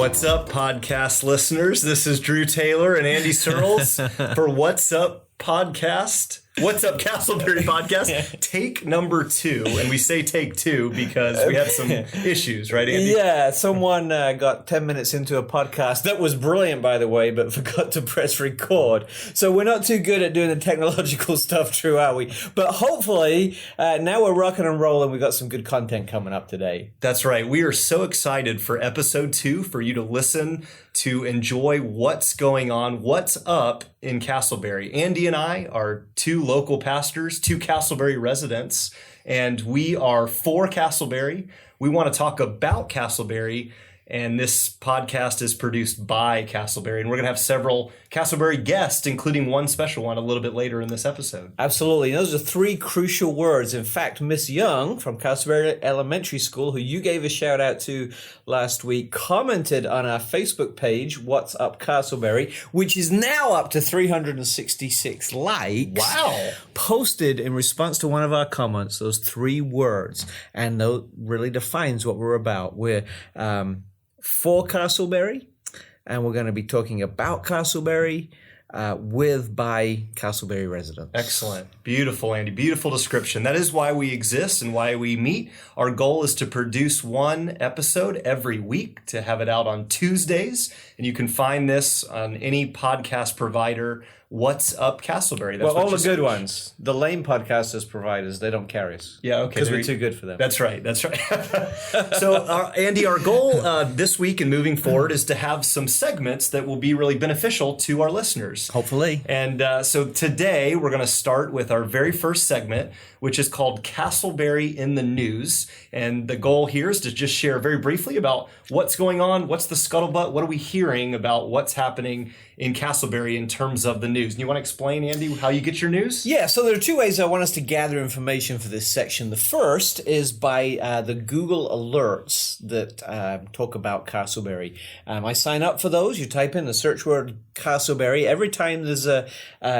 What's up, podcast listeners? This is Drew Taylor and Andy Searles for What's Up Podcast. What's Up Castleberry Podcast, take number 2. And we say take 2 because we had some issues, right, Andy? Yeah, someone got 10 minutes into a podcast that was brilliant, by the way, but forgot to press record. So we're not too good at doing the technological stuff, Drew, are we? But hopefully, now we're rocking and rolling. We've got some good content coming up today. That's right. We are so excited for episode 2 for you to listen, to enjoy what's going on, what's up in Castleberry. Andy and I are 2 local pastors, 2 Castleberry residents, and we are for Castleberry. We want to talk about Castleberry, and this podcast is produced by Castleberry, and we're going to have several Castleberry guests, including one special one a little bit later in this episode. Absolutely. Those are 3 crucial words. In fact, Miss Young from Castleberry Elementary School, who you gave a shout out to last week, commented on our Facebook page, What's Up Castleberry, which is now up to 366 likes. Wow. Posted in response to one of our comments, those 3 words. And that really defines what we're about. We're for Castleberry, and we're going to be talking about Castleberry by Castleberry residents. Excellent. Beautiful, Andy. Beautiful description. That is why we exist and why we meet. Our goal is to produce 1 episode every week, to have it out on Tuesdays. And you can find this on any podcast provider. What's Up Castleberry? That's all the good ones. The lame podcasters providers, they don't carry us. Yeah, okay. Because we're too good for them. That's right. That's right. So, Andy, our goal this week and moving forward is to have some segments that will be really beneficial to our listeners. Hopefully. And so today we're going to start with our very first segment, which is called Castleberry in the News. And the goal here is to just share very briefly about what's going on, what's the scuttlebutt, what are we hearing about what's happening in Castleberry in terms of the news. And you want to explain, Andy, how you get your news? Yeah, so there are 2 ways I want us to gather information for this section. The first is by the Google alerts that talk about Castleberry. I sign up for those. You type in the search word Castleberry. Every time there's a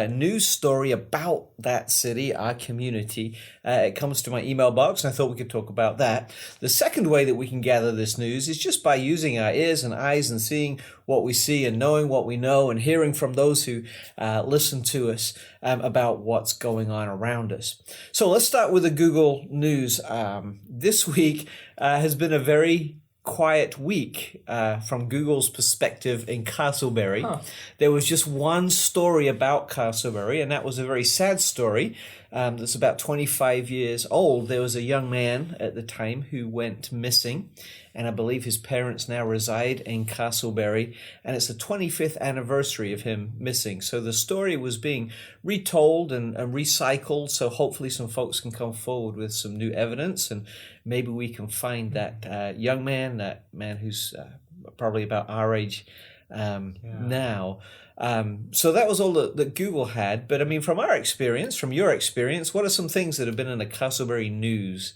news story about that city, our community, it comes to my email box, and I thought we could talk about that. The second way that we can gather this news is just by using our ears and eyes and seeing what we see and knowing what we know and hearing from those who listen to us about what's going on around us. So let's start with the Google News. This week has been a very quiet week from Google's perspective in Castleberry. There was just one story about Castleberry, and that was a very sad story that's about 25 years old. There was a young man at the time who went missing, and I believe his parents now reside in Castleberry, and it's the 25th anniversary of him missing. So the story was being retold and recycled, so hopefully some folks can come forward with some new evidence, and maybe we can find that young man, that man who's probably about our age now. So that was all that Google had. But I mean, from our experience, from your experience, what are some things that have been in the Castleberry news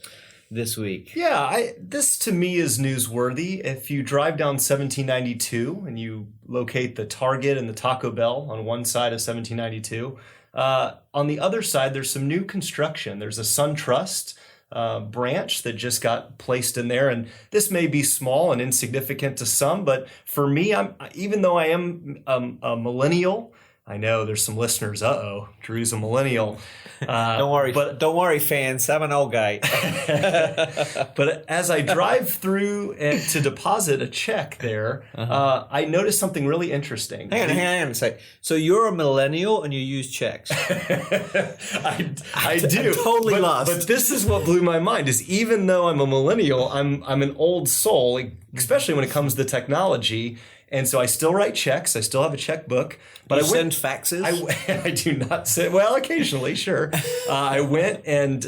this week? Yeah, this to me is newsworthy. If you drive down 1792 and you locate the Target and the Taco Bell on one side of 1792, on the other side, there's some new construction. There's a SunTrust branch that just got placed in there, and this may be small and insignificant to some, but for me, even though I am a millennial, I know there's some listeners. Drew's a millennial. Don't worry, fans. I'm an old guy. But as I drive through to deposit a check there, I noticed something really interesting. Hang on a sec. So you're a millennial and you use checks? I do. I'm totally lost. But this is what blew my mind: is even though I'm a millennial, I'm an old soul, especially when it comes to technology. And so I still write checks. I still have a checkbook. But I send faxes? I do not send. Well, occasionally, sure. I went and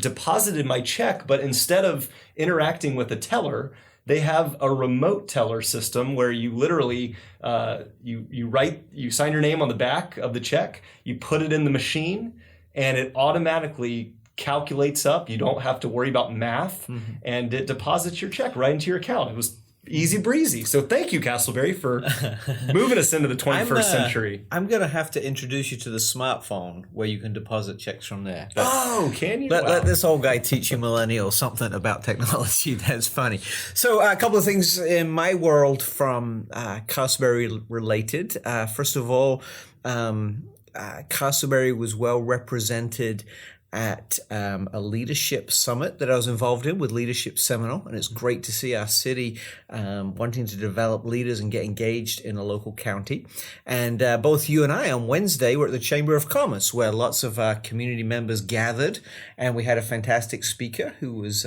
deposited my check, but instead of interacting with a teller, they have a remote teller system where you literally you sign your name on the back of the check, you put it in the machine, and it automatically calculates up. You don't have to worry about math, and it deposits your check right into your account. It was easy breezy. So thank you, Castleberry, for moving us into the 21st century. I'm going to have to introduce you to the smartphone where you can deposit checks from there. Oh, can you? Let this old guy teach you millennials something about technology. That's funny. So a couple of things in my world from Castleberry related. First of all, Castleberry was well represented at a leadership summit that I was involved in with Leadership Seminole, and it's great to see our city wanting to develop leaders and get engaged in a local county. And both you and I on Wednesday were at the Chamber of Commerce, where lots of our community members gathered, and we had a fantastic speaker who was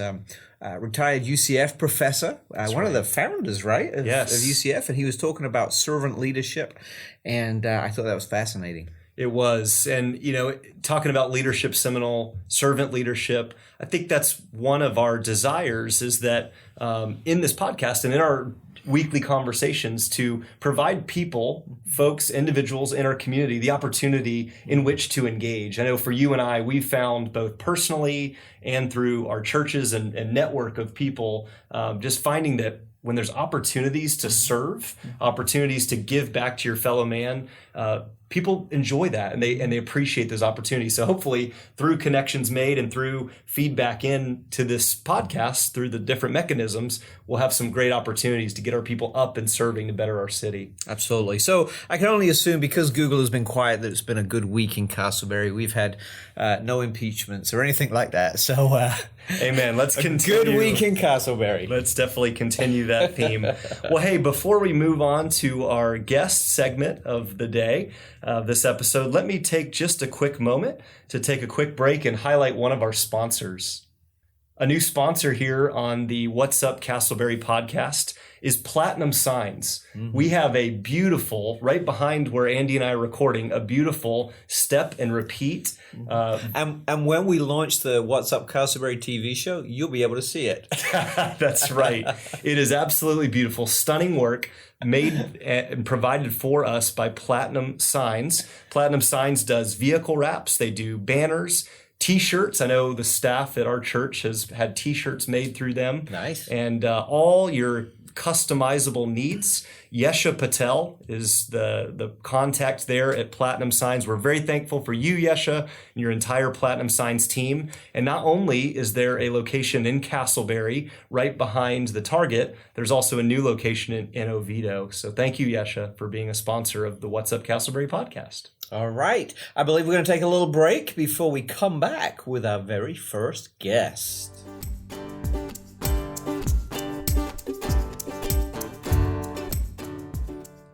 retired UCF professor, one of the founders, right, of UCF, and he was talking about servant leadership, and I thought that was fascinating. It was. And, talking about Leadership Seminole, servant leadership, I think that's one of our desires is that in this podcast and in our weekly conversations to provide people, folks, individuals in our community, the opportunity in which to engage. I know for you and I, we've found both personally and through our churches and network of people, just finding that when there's opportunities to serve, opportunities to give back to your fellow man, people enjoy that and they appreciate those opportunities. So hopefully through connections made and through feedback into this podcast, through the different mechanisms, we'll have some great opportunities to get our people up and serving to better our city. Absolutely. So I can only assume because Google has been quiet that it's been a good week in Castleberry. We've had no impeachments or anything like that. So amen. Let's continue. Good week in Castleberry. Let's definitely continue that theme. Well, hey, before we move on to our guest segment of the day, this episode, let me take just a quick moment to take a quick break and highlight one of our sponsors. A new sponsor here on the What's Up Castleberry podcast is Platinum Signs. Mm-hmm. We have a beautiful, right behind where Andy and I are recording, a beautiful step and repeat. And when we launch the What's Up Castleberry TV show, you'll be able to see it. That's right. It is absolutely beautiful, stunning work made and provided for us by Platinum Signs. Platinum Signs does vehicle wraps. They do banners, T-shirts. I know the staff at our church has had T-shirts made through them. Nice. And all your customizable needs. Yesha Patel is the contact there at Platinum Signs. We're very thankful for you, Yesha, and your entire Platinum Signs team. And not only is there a location in Castleberry right behind the Target, there's also a new location in Oviedo. So thank you, Yesha, for being a sponsor of the What's Up Castleberry podcast. All right. I believe we're going to take a little break before we come back with our very first guest.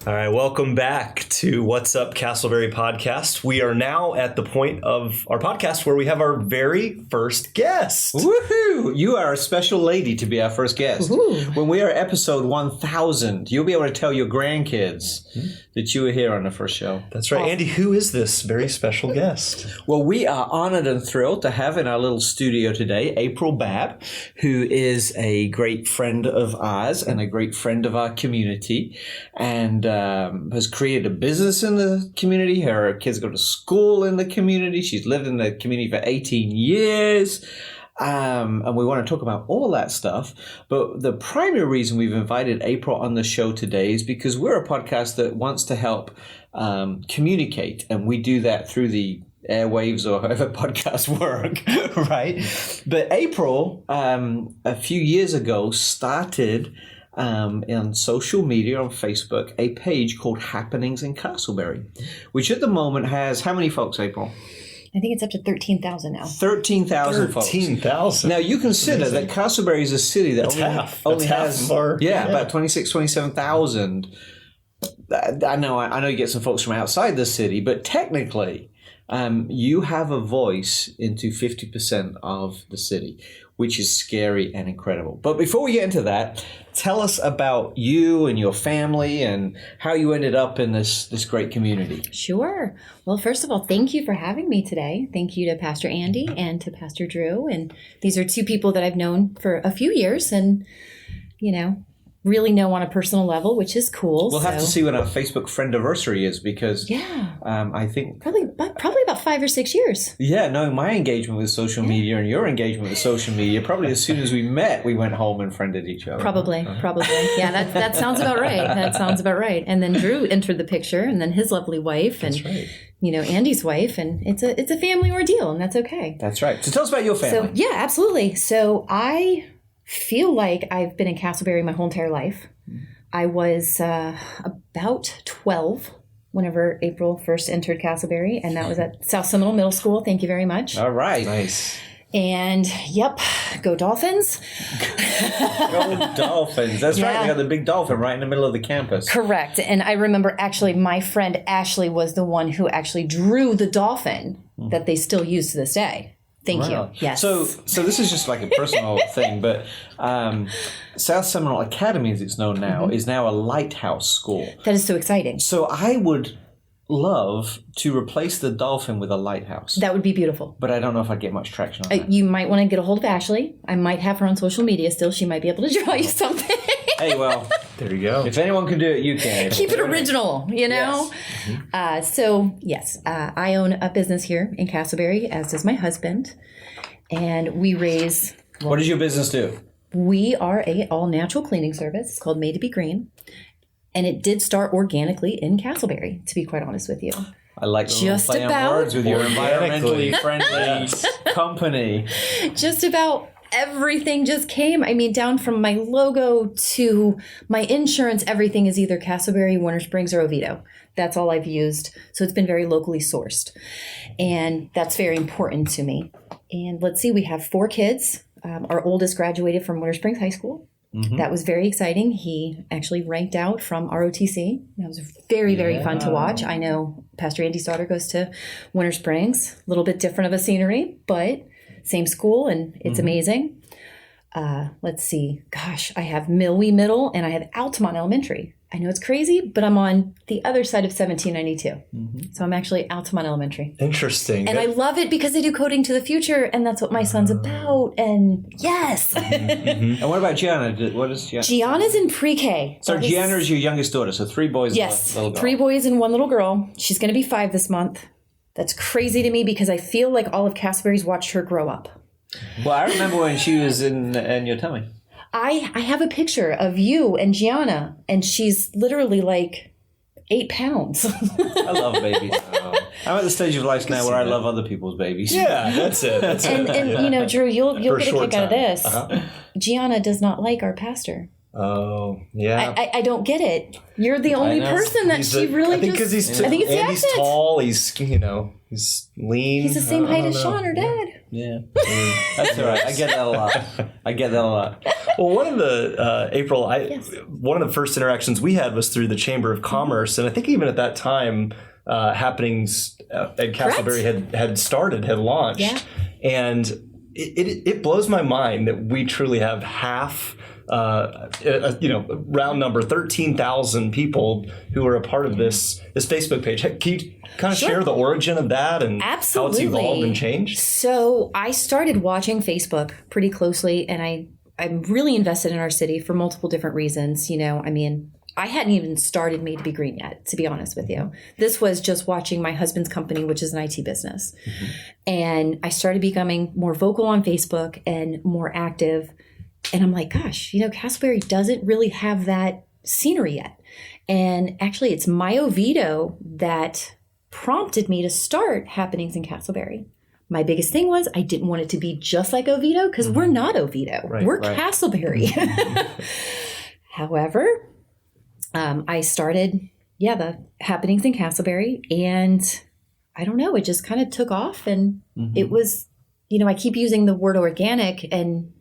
All right, welcome back to What's Up Castleberry podcast. We are now at the point of our podcast where we have our very first guest. Woohoo! You are a special lady to be our first guest. Woo-hoo. When we are episode 1000, you'll be able to tell your grandkids that you were here on the first show. That's right. Andy, who is this very special guest? Well, we are honored and thrilled to have in our little studio today April Babb, who is a great friend of ours and a great friend of our community, and has created a business in the community. Her kids go to school in the community. She's lived in the community for 18 years. And we want to talk about all that stuff. But the primary reason we've invited April on the show today is because we're a podcast that wants to help communicate. And we do that through the airwaves or however podcasts work, right? But April, a few years ago, started on social media, on Facebook, a page called Happenings in Castleberry, which at the moment has how many folks, April? I think it's up to 13,000 now. 13,000 folks. 13,000. Now, you consider that Castleberry is a city that only has about 26, 27,000. I know you get some folks from outside the city, but technically, you have a voice into 50% of the city, which is scary and incredible. But before we get into that, tell us about you and your family and how you ended up in this great community. Sure. Well, first of all, thank you for having me today. Thank you to Pastor Andy and to Pastor Drew. And these are two people that I've known for a few years and, really know on a personal level, which is cool. We'll have to see when our Facebook friendiversary is because I think probably about about 5 or 6 years. Yeah, no, my engagement with social media and your engagement with social media, probably as soon as we met, we went home and friended each other. Probably. Yeah, that sounds about right. And then Drew entered the picture, and then his lovely wife, and right. Andy's wife, and it's a family ordeal, and that's okay. That's right. So tell us about your family. So yeah, absolutely. So I feel like I've been in Castleberry my whole entire life. I was about 12 whenever April first entered Castleberry, and that was at South Seminole Middle School. Thank you very much. All right. Nice. And yep, go Dolphins. Go Dolphins. That's right. They got the big dolphin right in the middle of the campus. Correct. And I remember actually my friend Ashley was the one who actually drew the dolphin that they still use to this day. Thank you. Yes. So this is just like a personal thing, but South Seminole Academy, as it's known now, is now a lighthouse school. That is so exciting. So I would love to replace the dolphin with a lighthouse. That would be beautiful. But I don't know if I'd get much traction on that. You might want to get a hold of Ashley. I might have her on social media still. She might be able to draw you something. Hey, well, There you go. if anyone can do it, you can. Keep it original, Yes. So, yes, I own a business here in Castleberry, as does my husband. And we raise... What does your business do? We are a all-natural cleaning service. It's called Made to Be Green. And it did start organically in Castleberry, to be quite honest with you. I like the Just play on about words with your organically. environmentally friendly company. Just about everything just came. I mean, down from my logo to my insurance, everything is either Castleberry, Winter Springs, or Oviedo. That's all I've used. So it's been very locally sourced. And that's very important to me. And let's see, we have 4 kids. Our oldest graduated from Winter Springs High School. That was very exciting. He actually ranked out from ROTC. That was very, very fun to watch. I know Pastor Andy's daughter goes to Winter Springs. A little bit different of a scenery, but same school, and it's amazing. Let's see. Gosh, I have Milwee Middle, and I have Altamont Elementary. I know it's crazy, but I'm on the other side of 1792. So I'm actually Altamont Elementary. Interesting. And I love it because they do coding to the future, and that's what my son's about. And yes. And what about Gianna? What is Gianna? Gianna's in pre-K. So Gianna is your youngest daughter, so 3 boys Yes, and a little girl. 3 boys and 1 little girl. She's going to be 5 this month. That's crazy to me because I feel like all of Castleberry's watched her grow up. Well, I remember when she was in your tummy. I have a picture of you and Gianna, and she's literally like 8 pounds. I love babies. I'm at the stage of life now where I love other people's babies. Yeah, that's it. That's it. And Drew, you'll For a get a short kick out of time. this. Gianna does not like our pastor. Oh, yeah. I don't get it. You're the only know. person that she really I think because just... he's I think it's the and he's accent. tall. He's he's lean. He's the same I height don't as know. Sean, her dad. Yeah. That's all right. I get that a lot. Well, one of the April, one of the first interactions we had was through the Chamber of Commerce, and I think even at that time, Happenings at Castleberry had launched, and it blows my mind that we truly have half. Round number 13,000 people who are a part of this Facebook page. Can you kind of share the origin of that and how it's evolved and changed? So I started watching Facebook pretty closely, and I'm really invested in our city for multiple different reasons. I hadn't even started Made to Be Green yet, to be honest with you. This was just watching my husband's company, which is an IT business. And I started becoming more vocal on Facebook and more active. And I'm like, gosh, Castleberry doesn't really have that scenery yet. And actually, it's my Oviedo that prompted me to start Happenings in Castleberry. My biggest thing was I didn't want it to be just like Oviedo because we're not Oviedo. We're Castleberry. However, I started, the Happenings in Castleberry. And I don't know, it just kind of took off. And it was, I keep using the word organic, and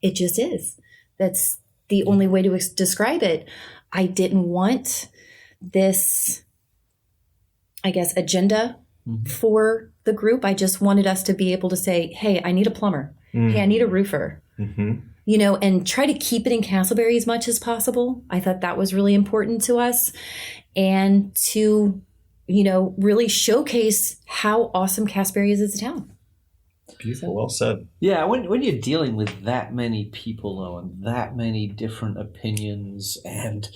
it just is. That's the only way to describe it. I didn't want this, agenda for the group. I just wanted us to be able to say, hey, I need a plumber. Hey, I need a roofer. And try to keep it in Castleberry as much as possible. I thought that was really important to us. And to, really showcase how awesome Castleberry is as a town. Beautiful. Well said. Yeah, when you're dealing with that many people, though, and that many different opinions and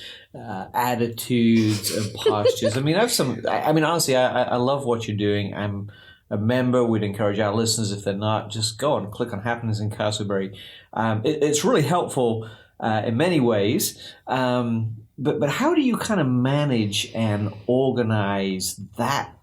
attitudes and postures, I mean, honestly, I love what you're doing. I'm a member. We'd encourage our listeners, if they're not, just go and click on Happenings in Castleberry. It's really helpful in many ways. But how do you kind of manage and organize that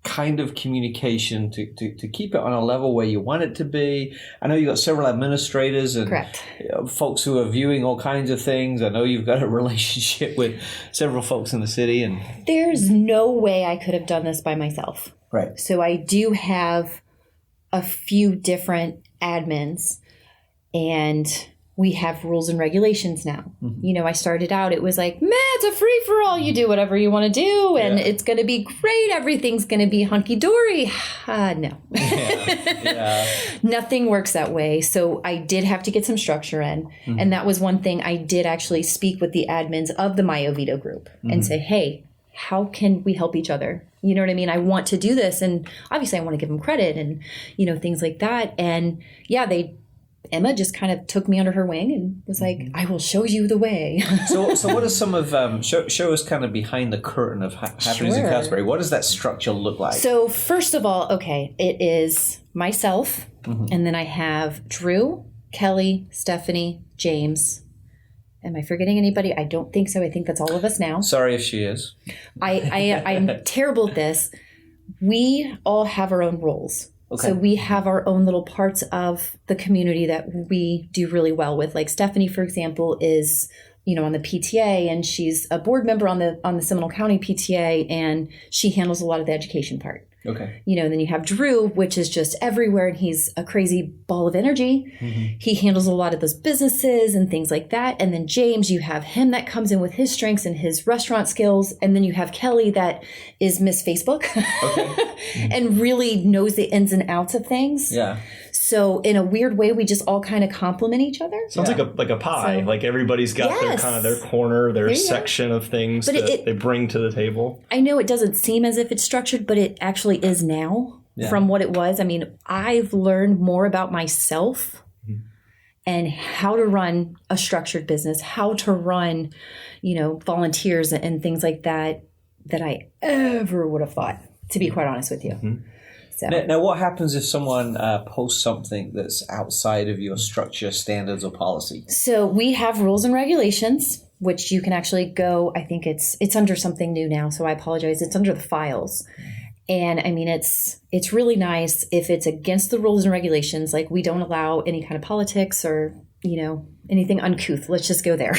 kind of communication to keep it on a level where you want it to be? I know you've got several administrators and Correct. Folks who are viewing all kinds of things. I know you've got a relationship with several folks in the city. And There's no way I could have done this by myself. right. So I do have a few different admins, and we have rules and regulations now. Mm-hmm. I started out, it was like, it's a free for all. You do whatever you want to do, and it's going to be great. Everything's going to be hunky dory. No, nothing works that way. So I did have to get some structure in, and that was one thing I did actually speak with the admins of the My Oviedo group and say, hey, how can we help each other? You know what I mean? I want to do this, and obviously I want to give them credit and things like that. And yeah, Emma just kind of took me under her wing and was like, I will show you the way. So what are some of show us kind of behind the curtain of Happenings in Sure. Castleberry? What does that structure look like? So first of all, okay, it is myself, and then I have Drew, Kelly, Stephanie, James. Am I forgetting anybody? I don't think so. I think that's all of us now. Sorry if she is. I'm terrible at this. We all have our own roles. Okay. So we have our own little parts of the community that we do really well with. Like Stephanie, for example, is on the PTA, and she's a board member on the Seminole County PTA, and she handles a lot of the education part. Okay. And then you have Drew, which is just everywhere, and he's a crazy ball of energy. He handles a lot of those businesses and things like that. And then James, you have him that comes in with his strengths and his restaurant skills. And then you have Kelly that is Miss Facebook and really knows the ins and outs of things. Yeah. So in a weird way, we just all kind of complement each other. Sounds like a pie. So- like everybody's got their Yes. kind of their corner, their There you go. section of things But that it- they bring to the table. I know it doesn't seem as if it's structured, but it actually is now from what it was. I mean, I've learned more about myself and how to run a structured business, how to run, volunteers and things like that I ever would have thought, to be quite honest with you. So Now, what happens if someone posts something that's outside of your structure, standards, or policy? So we have rules and regulations, which you can actually go, I think it's under something new now, so I apologize. It's under the files. And I mean, it's really nice if it's against the rules and regulations, like we don't allow any kind of politics or, anything uncouth. Let's just go there.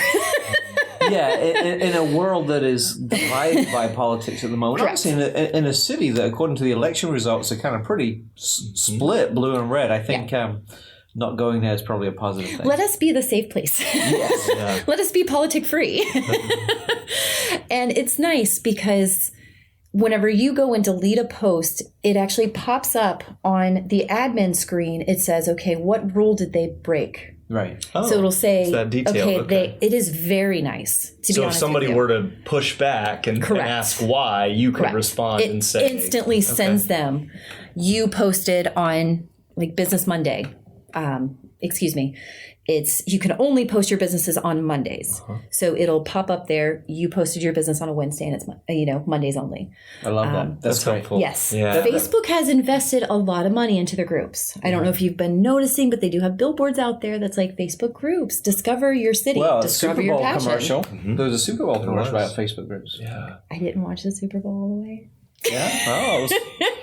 Yeah, in a world that is divided by politics at the moment, Correct. obviously in a city that, according to the election results, are kind of pretty split, blue and red. I think not going there is probably a positive thing. Let us be the safe place. Yes. Let us be politic free. And it's nice because whenever you go and delete a post, it actually pops up on the admin screen. It says, okay, what rule did they break? Right. Oh, So it'll say, it's that detail. it is very nice, to be So if honest somebody with you. were to push back and Correct. ask why, you could Correct. respond It and say instantly sends them, you posted on like Business Monday. You can only post your businesses on Mondays. So it'll pop up there. You posted your business on a Wednesday, and it's Mondays only. I love that. That's great. helpful. Yes. Yeah. Facebook has invested a lot of money into their groups. I don't know if you've been noticing, but they do have billboards out there that's like Facebook groups. Discover your city. Well, a discover Super your Bowl passion. commercial. There was a Super Bowl commercial was. about Facebook groups. Yeah. I didn't watch the Super Bowl all the way. Yeah.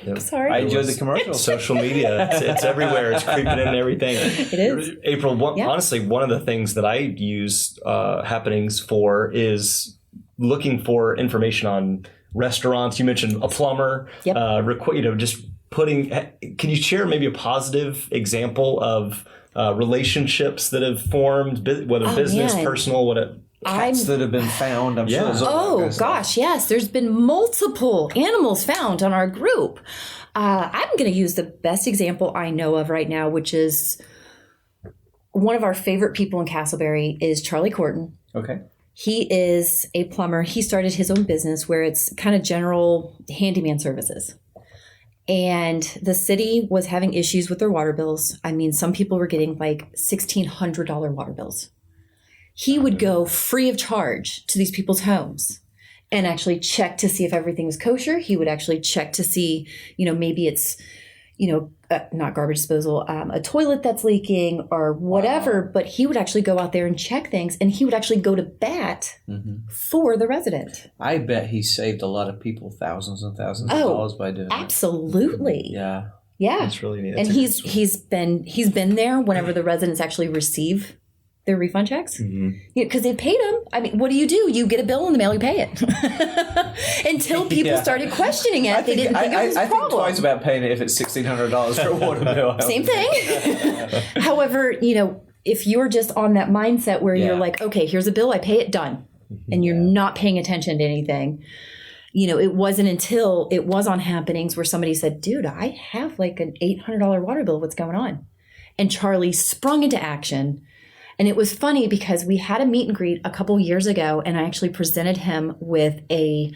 Oh, Sorry. I enjoyed the commercial. Social media. It's everywhere. It's creeping in and everything. It is. April, Yeah. honestly, one of the things that I use Happenings for is looking for information on restaurants. You mentioned a plumber. Yep. Just putting. Can you share maybe a positive example of relationships that have formed, whether business, man. personal, whatever? Cats that have been found. I'm sure. There's all that kind Oh of stuff. gosh, yes. There's been multiple animals found on our group. I'm going to use the best example I know of right now, which is one of our favorite people in Castleberry is Charlie Corton. Okay. He is a plumber. He started his own business where it's kind of general handyman services. And the city was having issues with their water bills. I mean, some people were getting like $1,600 water bills. He would go free of charge to these people's homes and actually check to see if everything was kosher. He would actually check to see, maybe it's, not garbage disposal, a toilet that's leaking or whatever. Wow. But he would actually go out there and check things, and he would actually go to bat for the resident. I bet he saved a lot of people thousands and thousands of dollars by doing that. Absolutely. Yeah. Yeah. That's really neat. And he's been there whenever the residents actually receive their refund checks, because they paid them. I mean, what do? You get a bill in the mail, you pay it. Until people started questioning it, they didn't think it was a problem. I think twice about paying it if it's $1,600 for a water bill. Same thing. However, if you're just on that mindset where you're like, okay, here's a bill, I pay it, done, and you're not paying attention to anything. It wasn't until it was on Happenings where somebody said, dude, I have like an $800 water bill. What's going on? And Charlie sprung into action. And it was funny because we had a meet and greet a couple years ago, and I actually presented him with a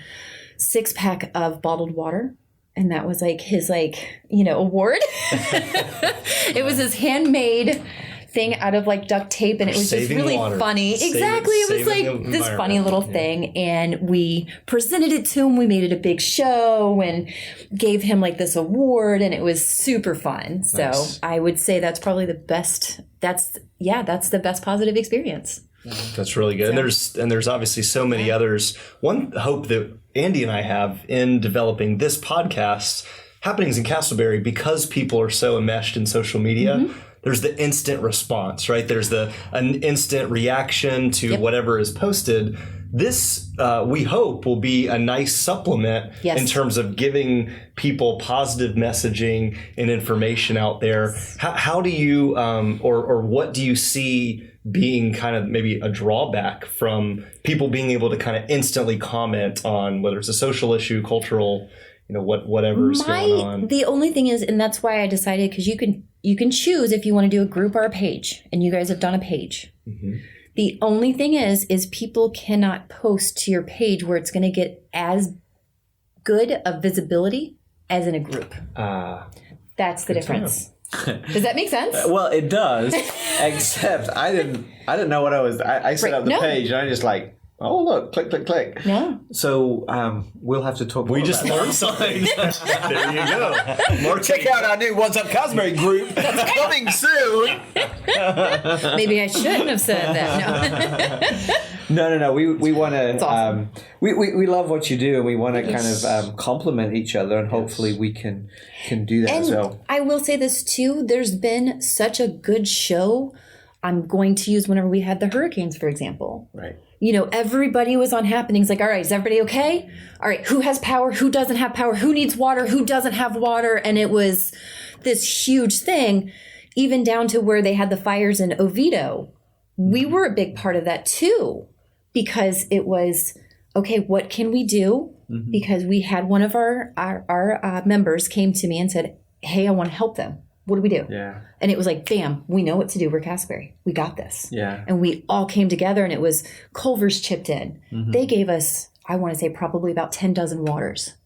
6-pack of bottled water. And that was like his award. It was his handmade thing out of like duct tape, and it was just really funny. Exactly. It was like this funny little thing. And we presented it to him. We made it a big show and gave him like this award, and it was super fun. Nice. So I would say that's probably the best. That's the best positive experience. That's really good. And there's obviously so many others. One hope that Andy and I have in developing this podcast, Happenings in Castleberry, because people are so enmeshed in social media, there's the instant response, right? There's an instant reaction to whatever is posted. This, we hope, will be a nice supplement in terms of giving people positive messaging and information out there. How do you, or what do you see being kind of maybe a drawback from people being able to kind of instantly comment on whether it's a social issue, cultural, whatever's going on? The only thing is, and that's why I decided, because you can choose if you want to do a group or a page, and you guys have done a page. The only thing is people cannot post to your page where it's going to get as good of visibility as in a group. That's the difference. Does that make sense? Well, it does, except I didn't know what I set up the page, and I just like, oh, look, click, click, click. Yeah. So we'll have to talk more. We just learned something. There you go. Check out our new What's Up Castleberry group. That's coming soon. Maybe I shouldn't have said that. No. We want to. Awesome. We love what you do, and we want to kind of complement each other, and hopefully we can do that. And so I will say this too. There's been such a good show. I'm going to use whenever we had the hurricanes, for example. Right. Everybody was on Happenings like, all right, is everybody okay? All right, who has power? Who doesn't have power? Who needs water? Who doesn't have water? And it was this huge thing, even down to where they had the fires in Oviedo. We were a big part of that too, because it was, okay, what can we do? Because we had one of our members came to me and said, hey, I want to help them. What do we do? Yeah. And it was like, bam, we know what to do. We're Castleberry. We got this. Yeah. And we all came together, and it was Culver's chipped in. They gave us, I want to say, probably about 10 dozen waters.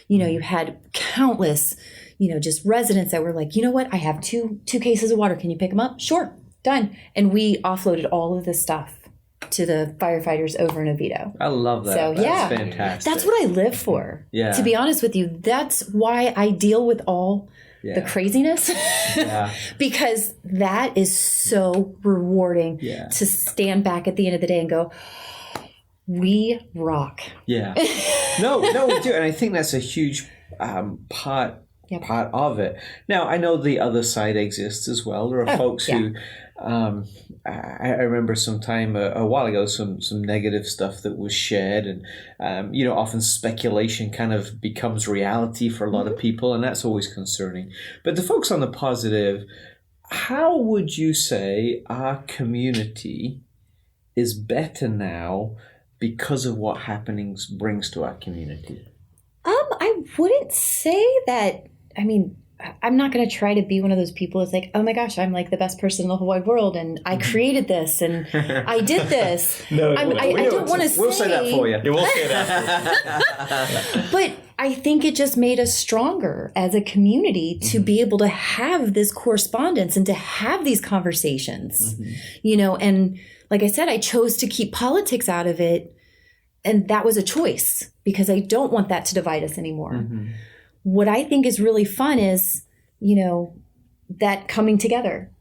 You had countless, just residents that were like, you know what? I have two cases of water. Can you pick them up? Sure. Done. And we offloaded all of this stuff to the firefighters over in Oviedo. I love that. So, that's fantastic. That's what I live for. Yeah. To be honest with you, that's why I deal with all the craziness, because that is so rewarding to stand back at the end of the day and go, we rock. Yeah. No, we do. And I think that's a huge part of it. Now, I know the other side exists as well. There are folks who, I remember some time a while ago, some negative stuff that was shared, and often speculation kind of becomes reality for a lot of people, and that's always concerning. But the folks on the positive, how would you say our community is better now because of what Happenings brings to our community? I wouldn't say that. I mean, I'm not going to try to be one of those people that's like, oh my gosh, I'm like the best person in the whole wide world, and I created this, and I did this. I don't want to say. We'll say that for you. We'll say that. But I think it just made us stronger as a community to be able to have this correspondence and to have these conversations, and like I said, I chose to keep politics out of it. And that was a choice because I don't want that to divide us anymore. What I think is really fun is, that coming together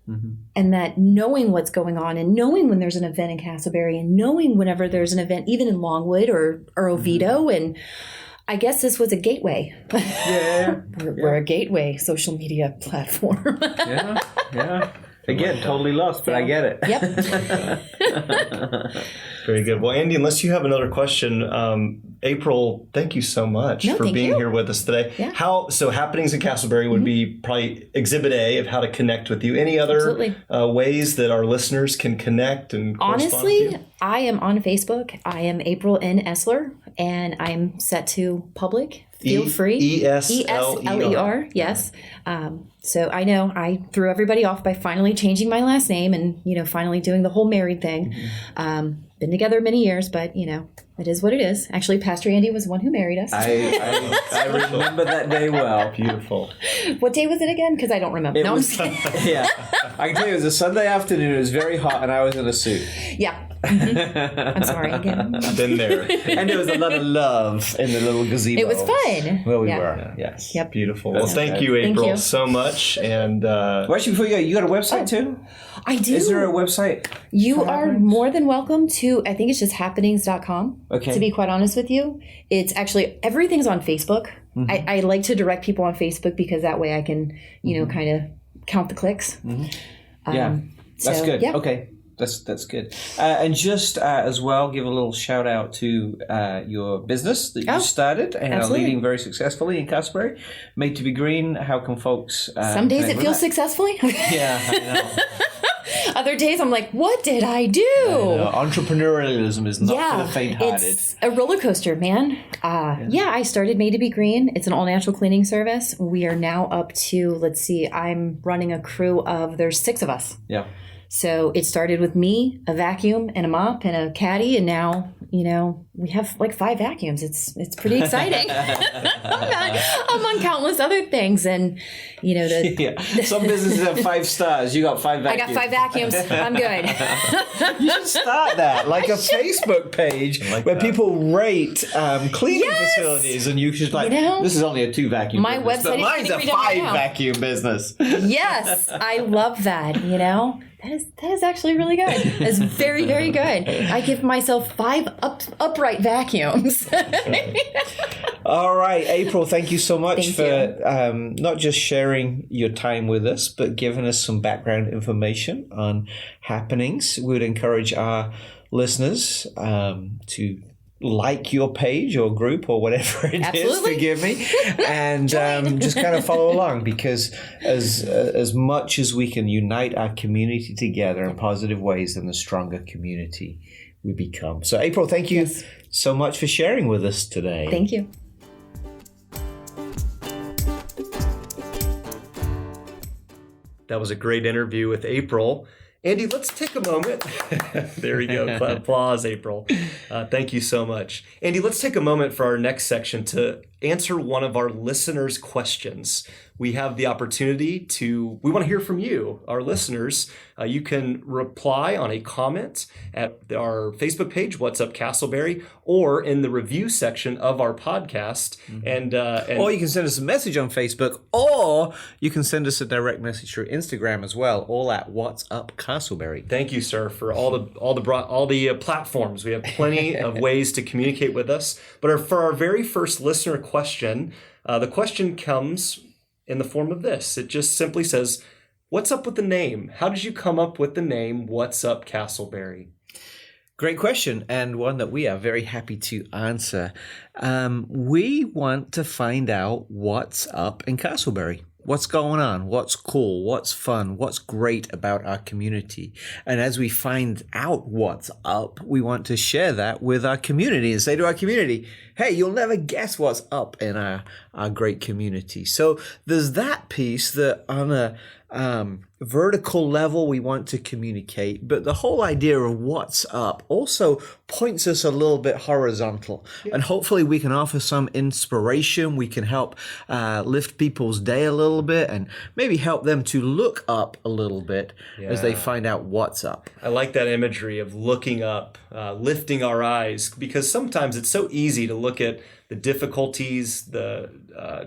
and that knowing what's going on and knowing when there's an event in Castleberry and knowing whenever there's an event, even in Longwood or Oviedo. And I guess this was a gateway. We're a gateway social media platform. Yeah. Again, totally lost, but I get it. Yep. Very good. Well, Andy, unless you have another question, April, thank you so much for being here with us today. Yeah. So Happenings in Castleberry would be probably Exhibit A of how to connect with you. Any other ways that our listeners can connect and correspond with you? I am on Facebook. I am April N. Esler, and I'm set to public. Feel free. Esler. Yes. So I know I threw everybody off by finally changing my last name and, finally doing the whole married thing. Been together many years, but, it is what it is. Actually, Pastor Andy was the one who married us. I remember that day well. Beautiful. What day was it again? Because I don't remember. I'm just kidding. Yeah. I can tell you, it was a Sunday afternoon. It was very hot, and I was in a suit. Yeah. I'm sorry again. Been there. And there was a lot of love in the little gazebo. It was fun. Where we were. Yes. Yep. Beautiful. Well, thank you, April, so much. And well, actually, before you got a website too? I do. Is there a website? You are more than welcome to, I think it's just happenings.com. Okay. To be quite honest with you. It's actually, everything's on Facebook. I like to direct people on Facebook because that way I can, kind of count the clicks. Yeah. That's good. Yeah. Okay. That's good. And just as well, give a little shout out to your business that you started and are leading very successfully in Castleberry. Made to be Green. How can folks... Some days it feels successfully. Yeah, I know. Other days I'm like, what did I do? Entrepreneurialism is not for the faint-hearted. It's a roller coaster, man. I started Made to be Green. It's an all-natural cleaning service. We are now up to, I'm running a crew of, there's 6 of us. Yeah. So it started with me, a vacuum, and a mop, and a caddy, and now, we have 5 vacuums. It's pretty exciting. I'm on countless other things, and some businesses have 5 stars. You got 5 vacuums. I got 5 vacuums. I'm good. You should start that, like a Facebook page where people rate cleaning facilities, and you should this is only a 2 vacuum. My business, website mine's a 5 vacuum business. Yes, I love that. That is actually really good. It's very, very good. I give myself 5 upright vacuums. All right, April, thank you so much for not just sharing your time with us, but giving us some background information on Happenings. We would encourage our listeners to like your page or group or whatever it is, forgive me, and just kind of follow along, because as much as we can unite our community together in positive ways, then the stronger community we become. So April, thank you so much for sharing with us today. Thank you. That was a great interview with April. Andy, let's take a moment. There we go. Applause, April. Thank you so much. Andy, let's take a moment for our next section to answer one of our listeners' questions. We have the opportunity we want to hear from you, our listeners. You can reply on a comment at our Facebook page, What's Up Castleberry, or in the review section of our podcast. And or you can send us a message on Facebook, or you can send us a direct message through Instagram as well, all at What's Up Castleberry. Thank you, sir, for all the platforms. We have plenty of ways to communicate with us. But for our very first listener question, the question comes in the form of this. It just simply says, what's up with the name? How did you come up with the name What's Up Castleberry? Great question, and one that we are very happy to answer. We want to find out what's up in Castleberry. What's going on? What's cool? What's fun? What's great about our community? And as we find out what's up, we want to share that with our community and say to our community, hey, you'll never guess what's up in our our great community. So there's that piece that on a vertical level we want to communicate, but the whole idea of what's up also points us a little bit horizontal, and hopefully we can offer some inspiration. We can help lift people's day a little bit, and maybe help them to look up a little bit as they find out what's up. I like that imagery of looking up, lifting our eyes, because sometimes it's so easy to look at the difficulties, the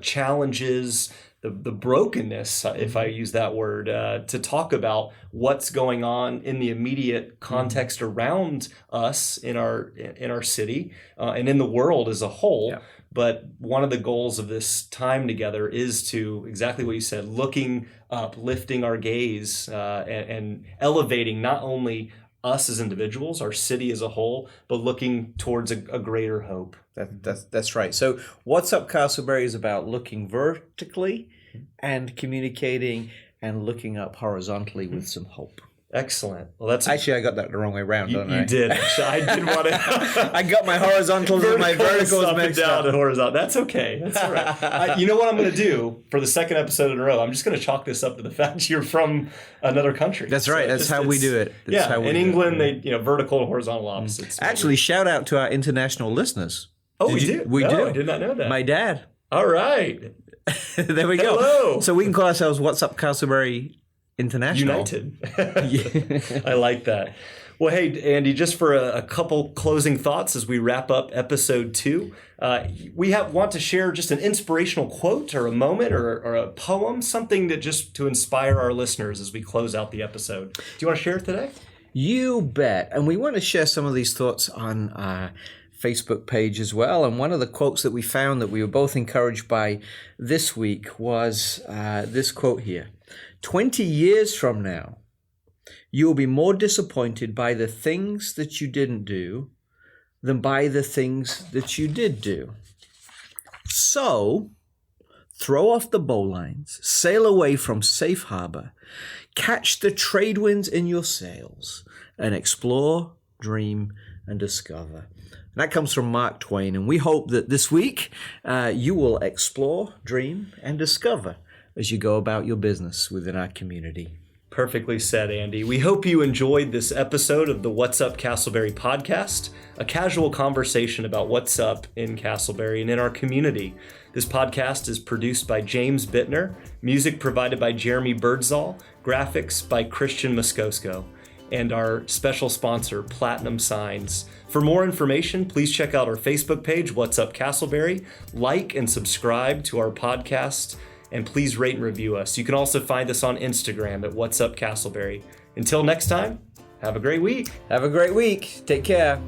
challenges, the brokenness, if I use that word, to talk about what's going on in the immediate context around us in our city and in the world as a whole. Yeah. But one of the goals of this time together is to, exactly what you said, looking up, lifting our gaze, and elevating not only us as individuals, our city as a whole, but looking towards a greater hope. That's right. So What's Up Castleberry is about looking vertically and communicating and looking up horizontally with some hope. Excellent. Well, that's actually, I got that the wrong way around, don't I? You did. Actually, I did want to. I got my horizontals and my verticals mixed up. And horizontal. That's okay. That's all right. You know what I'm going to do for the second episode in a row? I'm just going to chalk this up to the fact you're from another country. That's right. That's how we do it. In England, they vertical and horizontal opposites. Actually, shout out to our international listeners. Oh, we do. We do. I did not know that. My dad. All right. There we go. Hello. So we can call ourselves What's Up Castleberry International. United. I like that. Well, hey, Andy, just for a couple closing thoughts as we wrap up episode 2, we want to share just an inspirational quote or a moment or a poem, something that just to inspire our listeners as we close out the episode. Do you want to share it today? You bet. And we want to share some of these thoughts on our Facebook page as well. And one of the quotes that we found that we were both encouraged by this week was this quote here. 20 years from now, you will be more disappointed by the things that you didn't do than by the things that you did do. So, throw off the bowlines, sail away from safe harbor, catch the trade winds in your sails, and explore, dream, and discover. And that comes from Mark Twain, and we hope that this week you will explore, dream, and discover as you go about your business within our community. Perfectly said, Andy. We hope you enjoyed this episode of the What's Up Castleberry podcast, a casual conversation about what's up in Castleberry and in our community. This podcast is produced by James Bittner, music provided by Jeremy Birdsall, graphics by Christian Moscosko, and our special sponsor, Platinum Signs. For more information, please check out our Facebook page, What's Up Castleberry, like and subscribe to our podcast, and please rate and review us. You can also find us on Instagram at What's Up Castleberry. Until next time, have a great week. Have a great week. Take care.